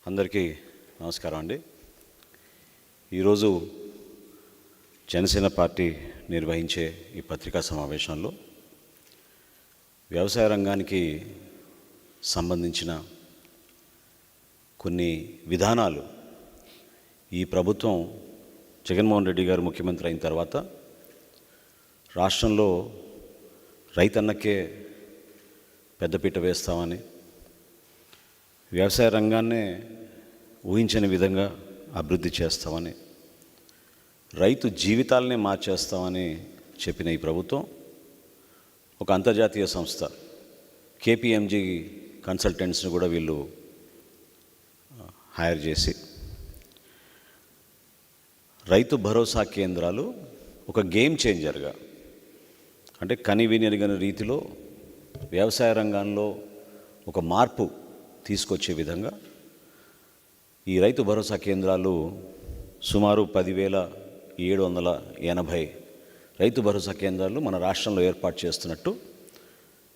అందరికీ నమస్కారం అండి. ఈరోజు జనసేన పార్టీ నిర్వహించే ఈ పత్రికా సమావేశంలో వ్యవసాయ రంగానికి సంబంధించిన కొన్ని విధానాలు ఈ ప్రభుత్వం జగన్మోహన్ రెడ్డి గారు ముఖ్యమంత్రి అయిన తర్వాత రాష్ట్రంలో రైతన్నకే పెద్దపీట వేస్తామని, వ్యవసాయ రంగాన్నే ఊహించని విధంగా అభివృద్ధి చేస్తామని, రైతు జీవితాలనే మార్చేస్తామని చెప్పిన ఈ ప్రభుత్వం ఒక అంతర్జాతీయ సంస్థ KPMG కన్సల్టెంట్స్ని కూడా వీళ్ళు హైర్ చేసి రైతు భరోసా కేంద్రాలు ఒక గేమ్ చేంజర్గా, అంటే కనివినెరుగని రీతిలో వ్యవసాయ రంగంలో ఒక మార్పు తీసుకొచ్చే విధంగా ఈ రైతు భరోసా కేంద్రాలు సుమారు 10,780 రైతు భరోసా కేంద్రాలు మన రాష్ట్రంలో ఏర్పాటు చేస్తున్నట్టు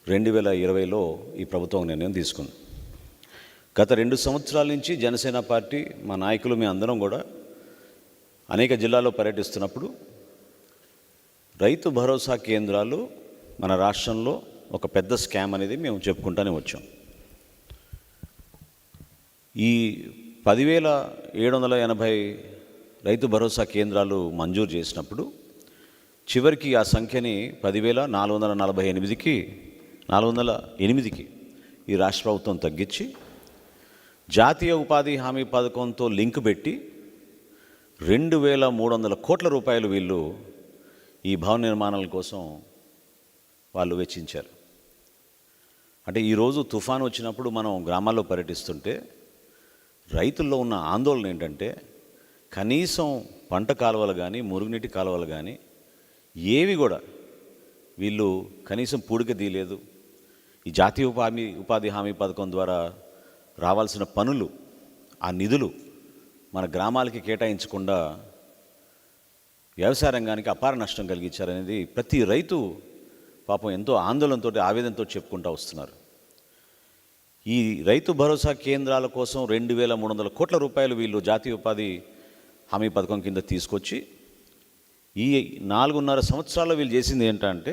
2020లో ఈ ప్రభుత్వం నిర్ణయం తీసుకుంది. గత 2 సంవత్సరాల నుంచి జనసేన పార్టీ, మా నాయకులు, మీ అందరం కూడా అనేక జిల్లాల్లో పర్యటిస్తున్నప్పుడు రైతు భరోసా కేంద్రాలు మన రాష్ట్రంలో ఒక పెద్ద స్కామ్ అనేది మేము చెప్పుకుంటూనే వచ్చాం. ఈ 10,780 రైతు భరోసా కేంద్రాలు మంజూరు చేసినప్పుడు చివరికి ఆ సంఖ్యని 10,448కి ఈ రాష్ట్ర ప్రభుత్వం తగ్గించి జాతీయ ఉపాధి హామీ పథకంతో లింక్ పెట్టి 2,300 కోట్ల రూపాయలు వీళ్ళు ఈ భవన నిర్మాణాల కోసం వాళ్ళు వెచ్చించారు. అంటే ఈరోజు తుఫాను వచ్చినప్పుడు మనం గ్రామాల్లో పర్యటిస్తుంటే రైతుల్లో ఉన్న ఆందోళన ఏంటంటే కనీసం పంట కాలువలు కానీ, మురుగునీటి కాలువలు కానీ ఏవి కూడా వీళ్ళు కనీసం పూడిక తీయలేదు. ఈ జాతీయ ఉపాధి హామీ పథకం ద్వారా రావాల్సిన పనులు, ఆ నిధులు మన గ్రామాలకి కేటాయించకుండా వ్యవసాయ రంగానికి అపార నష్టం కలిగించారనేది ప్రతి రైతు పాపం ఎంతో ఆందోళనతో, ఆవేదనతో చెప్పుకుంటూ వస్తున్నారు. ఈ రైతు భరోసా కేంద్రాల కోసం 2,300 కోట్ల రూపాయలు వీళ్ళు జాతీయ ఉపాధి హామీ పథకం కింద తీసుకొచ్చి ఈ 4.5 సంవత్సరాల్లో వీళ్ళు చేసింది ఏంటంటే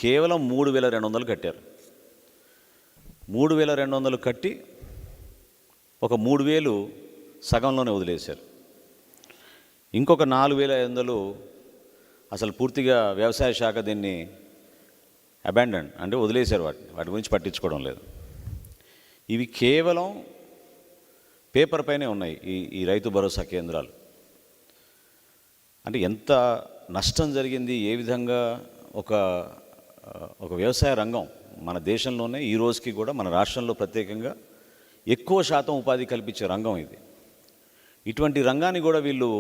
కేవలం 3,200 కట్టారు. 3,200 కట్టి ఒక 3,000 సగంలోనే వదిలేశారు. ఇంకొక 4,500 అసలు పూర్తిగా వ్యవసాయ శాఖ దీన్ని అబాండన్ అంటే వదిలేశారు. వాటి గురించి పట్టించుకోవడం లేదు. ఇవి కేవలం పేపర్ పైనే ఉన్నాయి ఈ రైతు భరోసా కేంద్రాలు. అంటే ఎంత నష్టం జరిగింది, ఏ విధంగా ఒక వ్యవసాయ రంగం మన దేశంలోనే ఈ రోజుకి కూడా మన రాష్ట్రంలో ప్రత్యేకంగా ఎక్కువ శాతం ఉపాధి కల్పించే రంగం ఇది. ఇటువంటి రంగాన్ని కూడా వీళ్ళు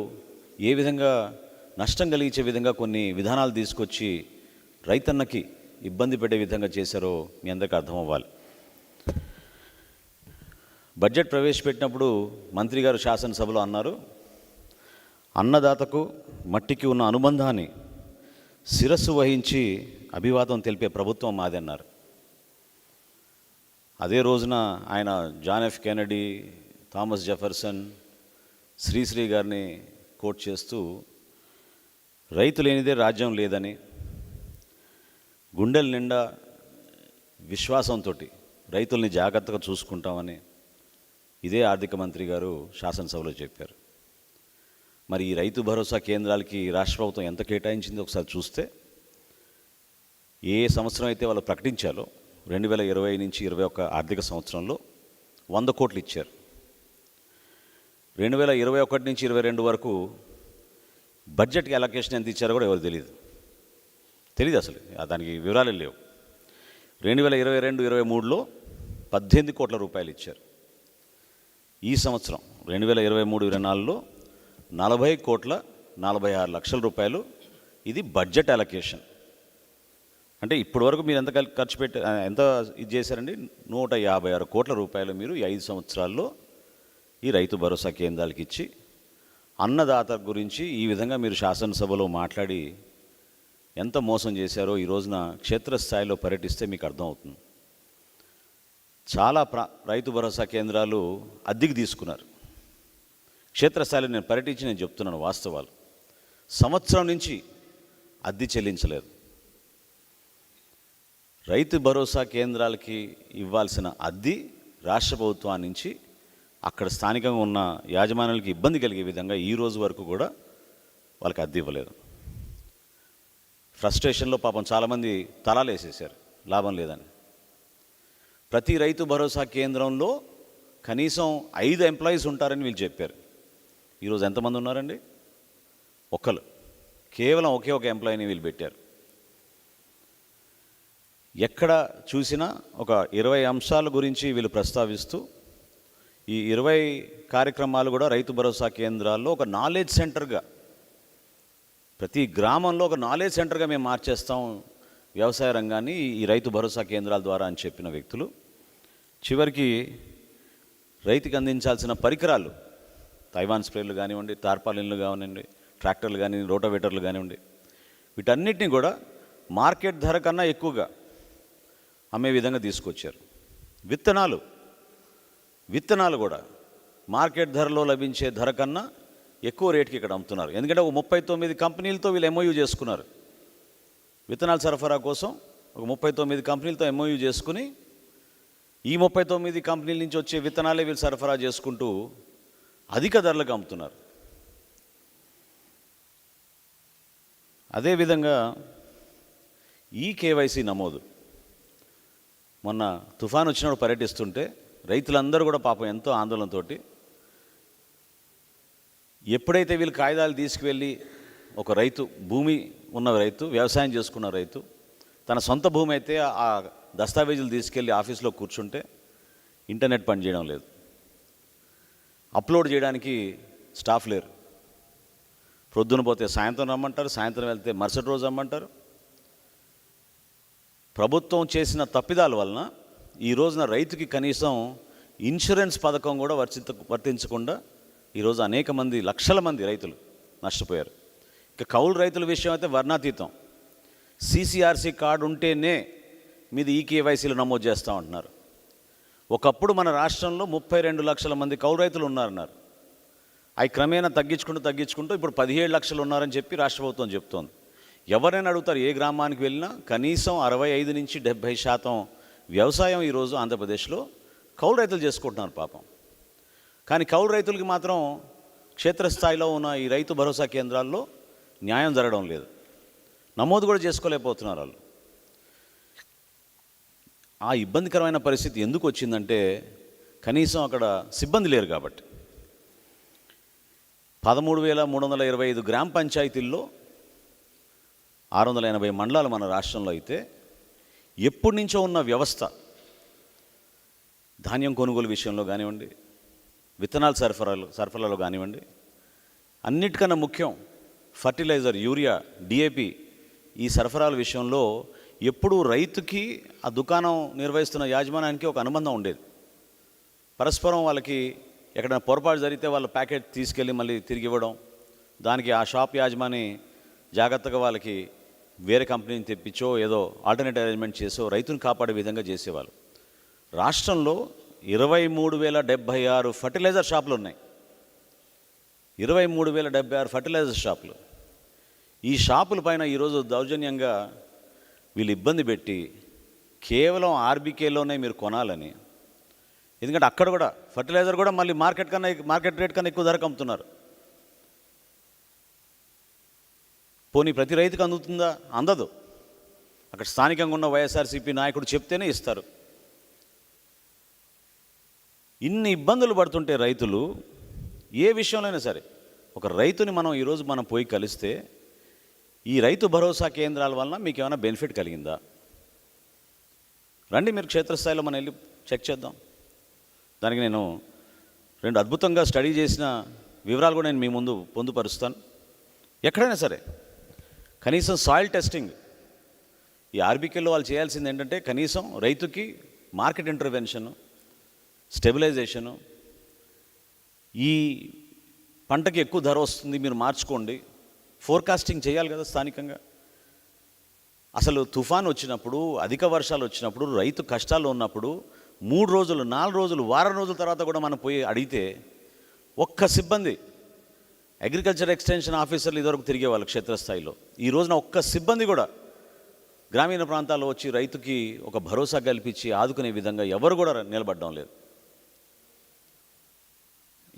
ఏ విధంగా నష్టం కలిగించే విధంగా కొన్ని విధానాలు తీసుకొచ్చి రైతన్నకి ఇబ్బంది పెట్టే విధంగా చేశారో మీ అందరికీ అర్థం అవ్వాలి. బడ్జెట్ ప్రవేశపెట్టినప్పుడు మంత్రి గారు శాసనసభలో అన్నారు, అన్నదాతకు మట్టికి ఉన్న అనుబంధాన్ని శిరస్సు వహించి అభివాదం తెలిపే ప్రభుత్వం మాది అన్నారు. అదే రోజున ఆయన John F Kennedy, Thomas Jefferson, Sri Sri గారిని కోట్ చేస్తూ రైతు లేనిదే రాజ్యం లేదని, గుండెల నిండా విశ్వాసంతో రైతుల్ని జాగ్రత్తగా చూసుకుంటామని ఇదే ఆర్థిక మంత్రి గారు శాసనసభలో చెప్పారు. మరి ఈ రైతు భరోసా కేంద్రాలకి రాష్ట్ర ప్రభుత్వం ఎంత కేటాయించిందో ఒకసారి చూస్తే, ఏ సంవత్సరం అయితే వాళ్ళు ప్రకటించాలో 2020 నుంచి 2021 ఆర్థిక సంవత్సరంలో 100 కోట్లు ఇచ్చారు. 2021 నుంచి 2022 వరకు బడ్జెట్కి అలొకేషన్ ఎంత ఇచ్చారో కూడా ఎవరు తెలియదు అసలు, దానికి వివరాలు లేవు. 2022-23లో 18 కోట్ల రూపాయలు ఇచ్చారు. ఈ సంవత్సరం 2023-24లో 40,46 రూపాయలు ఇది బడ్జెట్ అలొకేషన్. అంటే ఇప్పటి వరకు మీరు ఎంత ఖర్చు ఎంత ఇది చేశారండి? 156 కోట్ల రూపాయలు మీరు ఈ 5 సంవత్సరాల్లో ఈ రైతు భరోసా కేంద్రాలకి ఇచ్చి అన్నదాత గురించి ఈ విధంగా మీరు శాసనసభలో మాట్లాడి ఎంత మోసం చేశారో ఈ రోజున క్షేత్రస్థాయిలో పర్యటిస్తే మీకు అర్థమవుతుంది. చాలా రైతు భరోసా కేంద్రాలు అద్దెకి తీసుకున్నారు. క్షేత్రస్థాయిలో నేను పర్యటించి నేను చెప్తున్నాను వాస్తవాలు. సంవత్సరం నుంచి అద్దె చెల్లించలేదు. రైతు భరోసా కేంద్రాలకి ఇవ్వాల్సిన అద్దె రాష్ట్ర ప్రభుత్వం నుంచి అక్కడ స్థానికంగా ఉన్న యాజమాన్యాలకి ఇబ్బంది కలిగే విధంగా ఈ రోజు వరకు కూడా వాళ్ళకి అద్దె ఇవ్వలేదు. ఫ్రస్ట్రేషన్లో పాపం చాలామంది తలాలు వేసేసారు లాభం లేదని. ప్రతి రైతు భరోసా కేంద్రంలో కనీసం 5 ఎంప్లాయీస్ ఉంటారని వీళ్ళు చెప్పారు. ఈరోజు ఎంతమంది ఉన్నారండి? ఒక్కరు, కేవలం ఒకే ఒక ఎంప్లాయీని వీళ్ళు పెట్టారు. ఎక్కడ చూసినా ఒక 20 అంశాల గురించి వీళ్ళు ప్రస్తావిస్తూ ఈ 20 కార్యక్రమాలు కూడా రైతు భరోసా కేంద్రాల్లో ఒక నాలెడ్జ్ సెంటర్గా, ప్రతి గ్రామంలో ఒక నాలెడ్జ్ సెంటర్గా మేము మార్చేస్తాం వ్యవసాయ రంగాన్ని ఈ రైతు భరోసా కేంద్రాల ద్వారా అని చెప్పిన వ్యక్తులు చివరికి రైతుకి అందించాల్సిన పరికరాలు, తైవాన్ స్ప్రేలు కానివ్వండి, టార్పాలిన్లు కానివ్వండి, ట్రాక్టర్లు కానివ్వండి, రోటోవేటర్లు కానివ్వండి, వీటన్నిటిని కూడా మార్కెట్ ధర కన్నా ఎక్కువగా అమ్మే విధంగా తీసుకొచ్చారు. విత్తనాలు కూడా మార్కెట్ ధరలో లభించే ధర కన్నా ఎక్కువ రేటుకి ఇక్కడ అమ్ముతున్నారు. ఎందుకంటే ఒక 39 కంపెనీలతో వీళ్ళు ఎంఓయూ చేసుకున్నారు. విత్తనాల సరఫరా కోసం ఒక 39 కంపెనీలతో ఎంఓయూ చేసుకుని ఈ 39 కంపెనీల నుంచి వచ్చే విత్తనాలే వీళ్ళు సరఫరా చేసుకుంటూ అధిక ధరలకు అమ్ముతున్నారు. అదేవిధంగా ఈ కేవైసీ నమోదు, మొన్న తుఫాను వచ్చినప్పుడు పర్యటిస్తుంటే రైతులందరూ కూడా పాపం ఎంతో ఆందోళనతో ఎప్పుడైతే వీళ్ళు కాగితాలు తీసుకువెళ్ళి ఒక రైతు, భూమి ఉన్న రైతు, వ్యవసాయం చేసుకున్న రైతు తన సొంత భూమి అయితే ఆ దస్తావేజులు తీసుకెళ్ళి ఆఫీస్లో కూర్చుంటే ఇంటర్నెట్ పనిచేయడం లేదు, అప్లోడ్ చేయడానికి స్టాఫ్ లేరు. ప్రొద్దున పోతే సాయంత్రం రమ్మంటారు, సాయంత్రం వెళ్తే మరుసటి రోజు రమ్మంటారు. ప్రభుత్వం చేసిన తప్పిదాల వలన ఈ రోజున రైతుకి కనీసం ఇన్సూరెన్స్ పథకం కూడా వర్తించకుండా ఈరోజు అనేక మంది, లక్షల మంది రైతులు నష్టపోయారు. ఇక కౌలు రైతుల విషయం అయితే వర్ణాతీతం. CCRC కార్డు ఉంటేనే మీది ఈ కేవైసీలు నమోదు చేస్తూ ఉంటున్నారు. ఒకప్పుడు మన రాష్ట్రంలో 32 లక్షల మంది కౌలు రైతులు ఉన్నారన్నారు. అవి క్రమేణా తగ్గించుకుంటూ ఇప్పుడు 17 లక్షలు ఉన్నారని చెప్పి రాష్ట్ర ప్రభుత్వం చెప్తోంది. ఎవరైనా అడుగుతారు, ఏ గ్రామానికి వెళ్ళినా కనీసం 65 నుంచి 70% వ్యవసాయం ఈరోజు ఆంధ్రప్రదేశ్లో కౌలు రైతులు చేసుకుంటున్నారు పాపం. కానీ కౌలు రైతులకి మాత్రం క్షేత్రస్థాయిలో ఉన్న ఈ రైతు భరోసా కేంద్రాల్లో న్యాయం జరగడం లేదు, నమోదు కూడా చేసుకోలేకపోతున్నారు వాళ్ళు. ఆ ఇబ్బందికరమైన పరిస్థితి ఎందుకు వచ్చిందంటే కనీసం అక్కడ సిబ్బంది లేరు కాబట్టి. 13,325 గ్రామ పంచాయతీల్లో 680 మండలాలు మన రాష్ట్రంలో అయితే ఎప్పటి నుంచో ఉన్న వ్యవస్థ, ధాన్యం కొనుగోలు విషయంలో కానివ్వండి, విత్తనాల సరఫరాలో కానివ్వండి, అన్నిటికన్నా ముఖ్యం ఫర్టిలైజర్, యూరియా, DAP ఈ సరఫరాల విషయంలో ఎప్పుడూ రైతుకి ఆ దుకాణం నిర్వహిస్తున్న యాజమాన్యానికి ఒక అనుబంధం ఉండేది. పరస్పరం వాళ్ళకి ఎక్కడైనా పొరపాటు జరిగితే వాళ్ళ ప్యాకెట్ తీసుకెళ్ళి మళ్ళీ తిరిగి ఇవ్వడం, దానికి ఆ షాప్ యాజమాని జాగ్రత్తగా వాళ్ళకి వేరే కంపెనీని తెప్పించో ఏదో ఆల్టర్నేట్ అరేంజ్మెంట్ చేసో రైతుని కాపాడే విధంగా చేసేవాళ్ళు. రాష్ట్రంలో 23,076 ఫర్టిలైజర్ షాపులు ఉన్నాయి. 23,076 ఫర్టిలైజర్ షాపులు. ఈ షాపుల పైన ఈరోజు దౌర్జన్యంగా వీళ్ళు ఇబ్బంది పెట్టి కేవలం RBKలోనే మీరు కొనాలని, ఎందుకంటే అక్కడ కూడా ఫర్టిలైజర్ కూడా మళ్ళీ మార్కెట్ రేట్ కన్నా ఎక్కువ ధరకు అమ్ముతున్నారు. పోనీ ప్రతి రైతుకు అందుతుందా? అందదు. అక్కడ స్థానికంగా ఉన్న వైఎస్ఆర్సీపీ నాయకుడు చెప్తేనే ఇస్తారు. ఇన్ని ఇబ్బందులు పడుతుంటే రైతులు ఏ విషయంలోనైనా సరే, ఒక రైతుని ఈరోజు మనం పోయి కలిస్తే ఈ రైతు భరోసా కేంద్రాల వలన మీకు ఏమైనా బెనిఫిట్ కలిగిందా? రండి, మీరు క్షేత్రస్థాయిలో మనం వెళ్ళి చెక్ చేద్దాం. దానికి నేను 2 అద్భుతంగా స్టడీ చేసిన వివరాలు కూడా నేను మీ ముందు పొందుపరుస్తాను. ఎక్కడైనా సరే కనీసం సాయిల్ టెస్టింగ్, ఈ RBKలో వాళ్ళు చేయాల్సింది ఏంటంటే కనీసం రైతుకి మార్కెట్ ఇంటర్వెన్షను, స్టెబిలైజేషను, ఈ పంటకి ఎక్కువ ధర వస్తుంది మీరు మార్చుకోండి, ఫోర్కాస్టింగ్ చేయాలి కదా స్థానికంగా. అసలు తుఫాన్ వచ్చినప్పుడు, అధిక వర్షాలు వచ్చినప్పుడు, రైతు కష్టాల్లో ఉన్నప్పుడు 3 రోజులు, 4 రోజులు, వారం రోజుల తర్వాత కూడా మనం పోయి అడిగితే ఒక్క సిబ్బంది, అగ్రికల్చర్ ఎక్స్టెన్షన్ ఆఫీసర్లు ఇదివరకు తిరిగేవాళ్ళు క్షేత్రస్థాయిలో, ఈ రోజున ఒక్క సిబ్బంది కూడా గ్రామీణ ప్రాంతాల్లో వచ్చి రైతుకి ఒక భరోసా కల్పించి ఆదుకునే విధంగా ఎవరు కూడా నిలబడడం లేదు.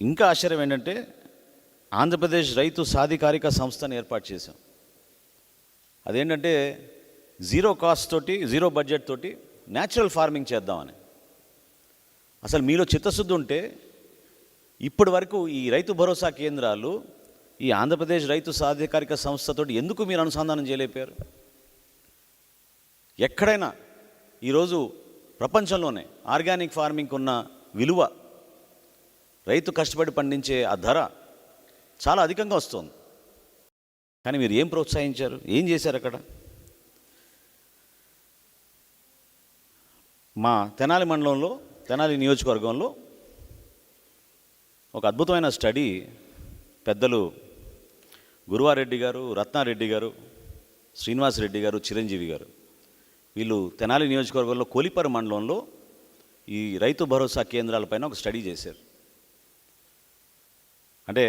ఇంకా ఆశ్చర్యం ఏంటంటే ఆంధ్రప్రదేశ్ రైతు సాధికారిక సంస్థను ఏర్పాటు చేశాం. అదేంటంటే జీరో కాస్ట్ తోటి, జీరో బడ్జెట్ తోటి న్యాచురల్ ఫార్మింగ్ చేద్దామని. అసలు మీలో చిత్తశుద్ధి ఉంటే ఇప్పటి వరకు ఈ రైతు భరోసా కేంద్రాలు ఈ ఆంధ్రప్రదేశ్ రైతు సాధికారిక సంస్థతో ఎందుకు మీరు అనుసంధానం చేయలేపారు? ఎక్కడైనా ఈరోజు ప్రపంచంలోనే ఆర్గానిక్ ఫార్మింగ్కి ఉన్న విలువ, రైతు కష్టపడి పండించే ఆ ధర చాలా అధికంగా వస్తుంది. కానీ మీరు ఏం ప్రోత్సహించారు, ఏం చేశారు అక్కడ? మా తెనాలి మండలంలో, తెనాలి నియోజకవర్గంలో ఒక అద్భుతమైన స్టడీ పెద్దలు గురువారెడ్డి గారు, రత్నారెడ్డి గారు, శ్రీనివాసరెడ్డి గారు, చిరంజీవి గారు, వీళ్ళు తెనాలి నియోజకవర్గంలో కోలిపర మండలంలో ఈ రైతు భరోసా కేంద్రాలపైన ఒక స్టడీ చేశారు. అంటే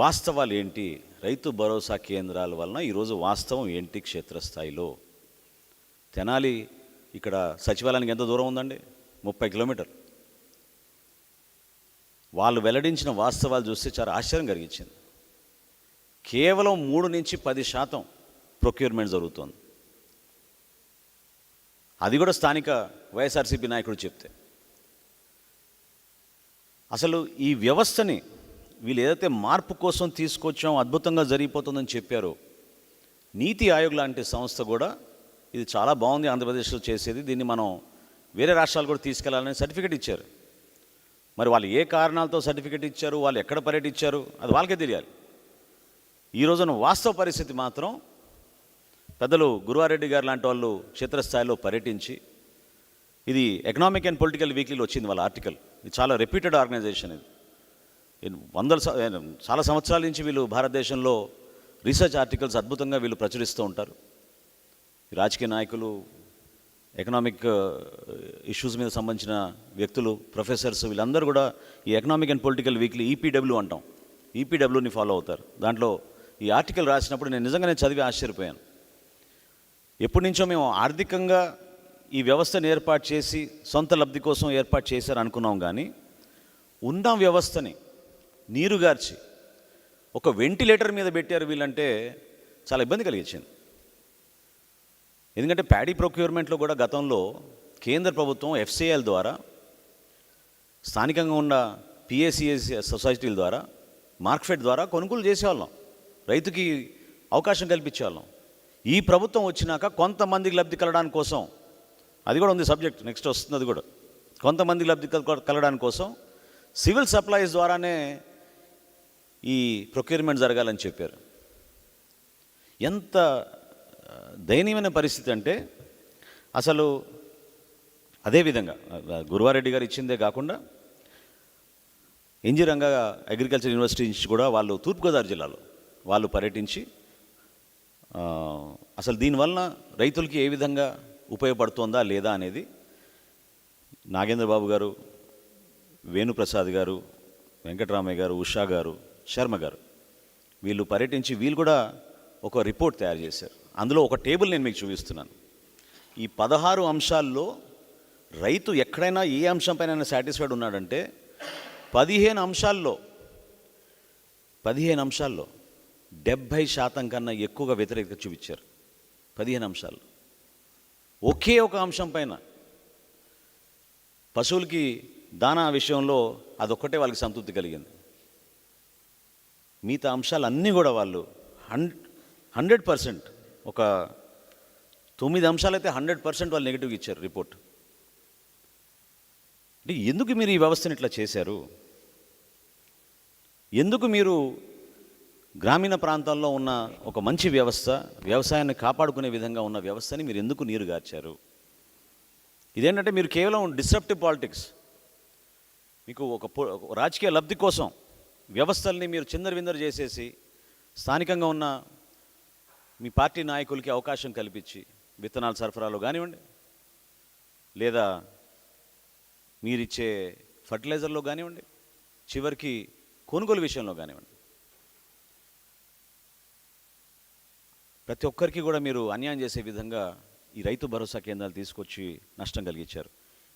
వాస్తవాలు ఏంటి, రైతు భరోసా కేంద్రాల వలన ఈరోజు వాస్తవం ఏంటి క్షేత్రస్థాయిలో? తెనాలి ఇక్కడ సచివాలయానికి ఎంత దూరం ఉందండి? 30 కిలోమీటర్లు. వాళ్ళు వెల్లడించిన వాస్తవాలు చూస్తే చాలా ఆశ్చర్యం కలిగించింది. కేవలం 3 నుంచి 10% ప్రొక్యూర్మెంట్ జరుగుతోంది. అది కూడా స్థానిక వైఎస్ఆర్సీపీ నాయకుడు చెప్తే. అసలు ఈ వ్యవస్థని వీళ్ళు ఏదైతే మార్పు కోసం తీసుకొచ్చాం, అద్భుతంగా జరిగిపోతుందని చెప్పారో, నీతి ఆయోగ్ లాంటి సంస్థ కూడా ఇది చాలా బాగుంది ఆంధ్రప్రదేశ్లో చేసేది, దీన్ని మనం వేరే రాష్ట్రాలు కూడా తీసుకెళ్లాలని సర్టిఫికేట్ ఇచ్చారు. మరి వాళ్ళు ఏ కారణాలతో సర్టిఫికేట్ ఇచ్చారు, వాళ్ళు ఎక్కడ పర్యటించారు, అది వాళ్ళకే తెలియాలి. ఈ రోజున వాస్తవ పరిస్థితి మాత్రం పెద్దలు గురువారెడ్డి గారు లాంటి వాళ్ళు క్షేత్రస్థాయిలో పర్యటించి, ఇది ఎకనామిక్ అండ్ పొలిటికల్ వీక్లీలో వచ్చింది వాళ్ళ ఆర్టికల్. ఇది చాలా రెప్యూటెడ్ ఆర్గనైజేషన్. ఇది చాలా సంవత్సరాల నుంచి వీళ్ళు భారతదేశంలో రీసెర్చ్ ఆర్టికల్స్ అద్భుతంగా వీళ్ళు ప్రచురిస్తూ ఉంటారు. రాజకీయ నాయకులు, ఎకనామిక్ ఇష్యూస్ మీద సంబంధించిన వ్యక్తులు, ప్రొఫెసర్స్, వీళ్ళందరూ కూడా ఈ economic and political weekly EPW అంటాం, ఈపీడబ్ల్యూని ఫాలో అవుతారు. దాంట్లో ఈ ఆర్టికల్ రాసినప్పుడు నేను నిజంగానే చదివి ఆశ్చర్యపోయాను. ఎప్పటి నుంచో మేము ఆర్థికంగా ఈ వ్యవస్థను ఏర్పాటు చేసి సొంత లబ్ధి కోసం ఏర్పాటు చేశారు అనుకున్నాం, కానీ ఉన్న వ్యవస్థని నీరుగార్చి ఒక వెంటిలేటర్ మీద పెట్టారు వీళ్ళంటే చాలా ఇబ్బంది కలిగించింది. ఎందుకంటే ప్యాడీ ప్రొక్యూర్మెంట్లో కూడా గతంలో కేంద్ర ప్రభుత్వం ఎఫ్సిఐల ద్వారా, స్థానికంగా ఉన్న పిఏసిఎస్ సొసైటీల ద్వారా, మార్కెట్ ద్వారా కొనుగోలు చేసేవాళ్ళం, రైతుకి అవకాశం కల్పించేవాళ్ళం. ఈ ప్రభుత్వం వచ్చినాక కొంతమందికి లబ్ధి కలగడానికి కోసం, అది కూడా ఉంది సబ్జెక్ట్, నెక్స్ట్ వస్తుంది అది కూడా, కొంతమందికి లబ్ధి కలగడానికి కోసం సివిల్ సప్లైస్ ద్వారానే ఈ ప్రొక్యూర్మెంట్ జరగాలని చెప్పారు. ఎంత దయనీయమైన పరిస్థితి అంటే, అసలు అదేవిధంగా గురువారెడ్డి గారు ఇచ్చిందే కాకుండా ఎన్జీ రంగా అగ్రికల్చర్ యూనివర్సిటీ నుంచి కూడా వాళ్ళు తూర్పుగోదావరి జిల్లాలో వాళ్ళు పర్యటించి అసలు దీనివలన రైతులకి ఏ విధంగా ఉపయోగపడుతుందా లేదా అనేది నాగేంద్రబాబు గారు, వేణుప్రసాద్ గారు, వెంకటరామయ్య గారు, ఉషా గారు, శర్మ గారు వీళ్ళు పర్యటించి వీళ్ళు కూడా ఒక రిపోర్ట్ తయారు చేశారు. అందులో ఒక టేబుల్ నేను మీకు చూపిస్తున్నాను. ఈ 16 అంశాల్లో రైతు ఎక్కడైనా ఏ అంశంపైన సాటిస్ఫైడ్ ఉన్నాడంటే 15 అంశాల్లో 70% కన్నా ఎక్కువగా వ్యతిరేకత చూపించారు. 15 అంశాలు. ఒకే ఒక అంశం పైన, పశువులకి దానా విషయంలో అదొక్కటే వాళ్ళకి సంతృప్తి కలిగింది. మిగతా అంశాలన్నీ కూడా వాళ్ళు 100%, ఒక 9 అంశాలైతే 100% వాళ్ళు నెగిటివ్గా ఇచ్చారు రిపోర్ట్. అంటే ఎందుకు మీరు ఈ వ్యవస్థను ఇట్లా చేశారు? ఎందుకు మీరు గ్రామీణ ప్రాంతాల్లో ఉన్న ఒక మంచి వ్యవస్థ, వ్యవసాయాన్ని కాపాడుకునే విధంగా ఉన్న వ్యవస్థని మీరు ఎందుకు నీరుగార్చారు? ఇదేంటంటే మీరు కేవలం డిస్రప్టివ్ పాలిటిక్స్, మీకు ఒక రాజకీయ లబ్ధి కోసం వ్యవస్థల్ని మీరు చిందరవిందరు చేసేసి స్థానికంగా ఉన్న మీ పార్టీ నాయకులకి అవకాశం కల్పించి విత్తనాల సరఫరాలో కానివ్వండి, లేదా మీరిచ్చే ఫర్టిలైజర్లో కానివ్వండి, చివరికి కొనుగోలు విషయంలో కానివ్వండి, ప్రతి ఒక్కరికి కూడా మీరు అన్యాయం చేసే విధంగా ఈ రైతు భరోసా కేంద్రాలు తీసుకొచ్చి నష్టం కలిగించారు.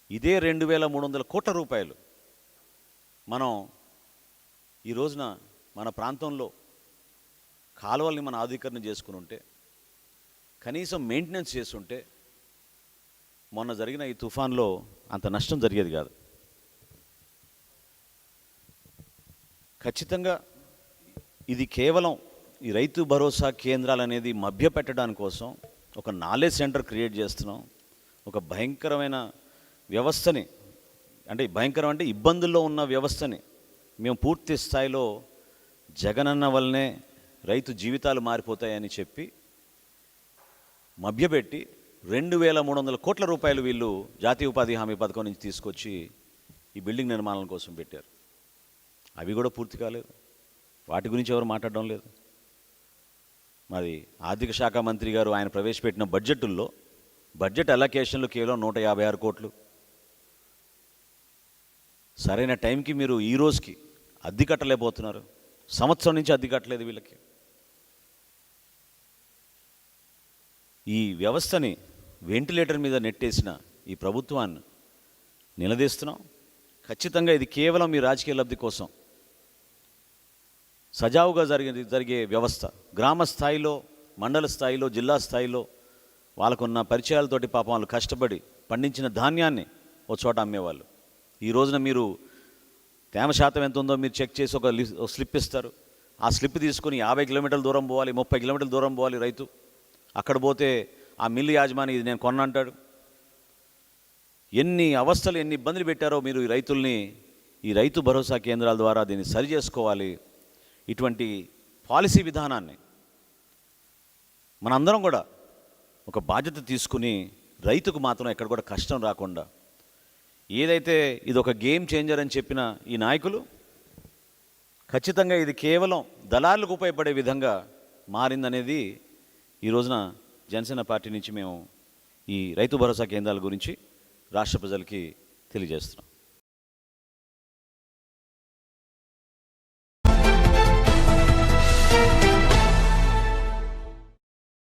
ఇదే 2300 కోట్ల రూపాయలు మనం ఈ రోజున మన ప్రాంతంలో కాలువల్ని మనం ఆధునీకరణ చేసుకుని ఉంటే, కనీసం మెయింటెనెన్స్ చేస్తుంటే మొన్న జరిగిన ఈ తుఫాన్లో అంత నష్టం జరిగేది కాదు. ఖచ్చితంగా ఇది కేవలం ఈ రైతు భరోసా కేంద్రాలు అనేది మభ్యపెట్టడానికి కోసం ఒక నాలెడ్జ్ సెంటర్ క్రియేట్ చేస్తున్నాం. ఒక భయంకరమైన వ్యవస్థని, అంటే భయంకరం అంటే ఇబ్బందుల్లో ఉన్న వ్యవస్థని మేము పూర్తి స్థాయిలో జగనన్న వల్లనే రైతు జీవితాలు మారిపోతాయని చెప్పి మభ్యపెట్టి 2300 కోట్ల రూపాయలు వీళ్ళు జాతీయ ఉపాధి హామీ పథకం నుంచి తీసుకొచ్చి ఈ బిల్డింగ్ నిర్మాణం కోసం పెట్టారు. అవి కూడా పూర్తి కాలేదు. వాటి గురించి ఎవరు మాట్లాడడం లేదు. మరి ఆర్థిక శాఖ మంత్రి గారు ఆయన ప్రవేశపెట్టిన బడ్జెట్లో బడ్జెట్ అలొకేషన్లు కేవలం 156 కోట్లు. సరైన టైంకి మీరు ఈ రోజుకి అద్దె కట్టలేకపోతున్నారు. సంవత్సరం నుంచి అద్దె కట్టలేదు వీళ్ళకి. ఈ వ్యవస్థని వెంటిలేటర్ మీద నెట్టేసిన ఈ ప్రభుత్వాన్ని నిలదీస్తున్నాం. ఖచ్చితంగా ఇది కేవలం మీ రాజకీయ లబ్ధి కోసం సజావుగా జరిగే వ్యవస్థ. గ్రామ స్థాయిలో, మండల స్థాయిలో, జిల్లా స్థాయిలో వాళ్ళకున్న పరిచయాలతోటి పాపం వాళ్ళు కష్టపడి పండించిన ధాన్యాన్ని ఒక చోట అమ్మేవాళ్ళు. ఈ రోజున మీరు తేమ శాతం ఎంత ఉందో మీరు చెక్ చేసి ఒక స్లిప్ ఇస్తారు. ఆ స్లిప్ తీసుకుని 50 కిలోమీటర్ల దూరం పోవాలి, 30 కిలోమీటర్ల దూరం పోవాలి రైతు. అక్కడ పోతే ఆ మిల్లు యాజమాని ఇది నేను కొన్నా అంటాడు. ఎన్ని అవస్థలు, ఎన్ని ఇబ్బందులు పెట్టారో మీరు ఈ రైతుల్ని. ఈ రైతు భరోసా కేంద్రాల ద్వారా దీన్ని సరి చేసుకోవాలి. ఇటువంటి పాలసీ విధానాన్ని మనందరం కూడా ఒక బాధ్యత తీసుకుని రైతుకు మాత్రం ఎక్కడ కూడా కష్టం రాకుండా, ఏదైతే ఇది ఒక గేమ్ చేంజర్ అని చెప్పిన ఈ నాయకులు ఖచ్చితంగా ఇది కేవలం దళారులకు ఉపయోగపడే విధంగా మారిందనేది ఈ రోజున జనసేన పార్టీ నుంచి మేము ఈ రైతు భరోసా కేంద్రాల గురించి రాష్ట్ర ప్రజలకి తెలియజేస్తున్నాం.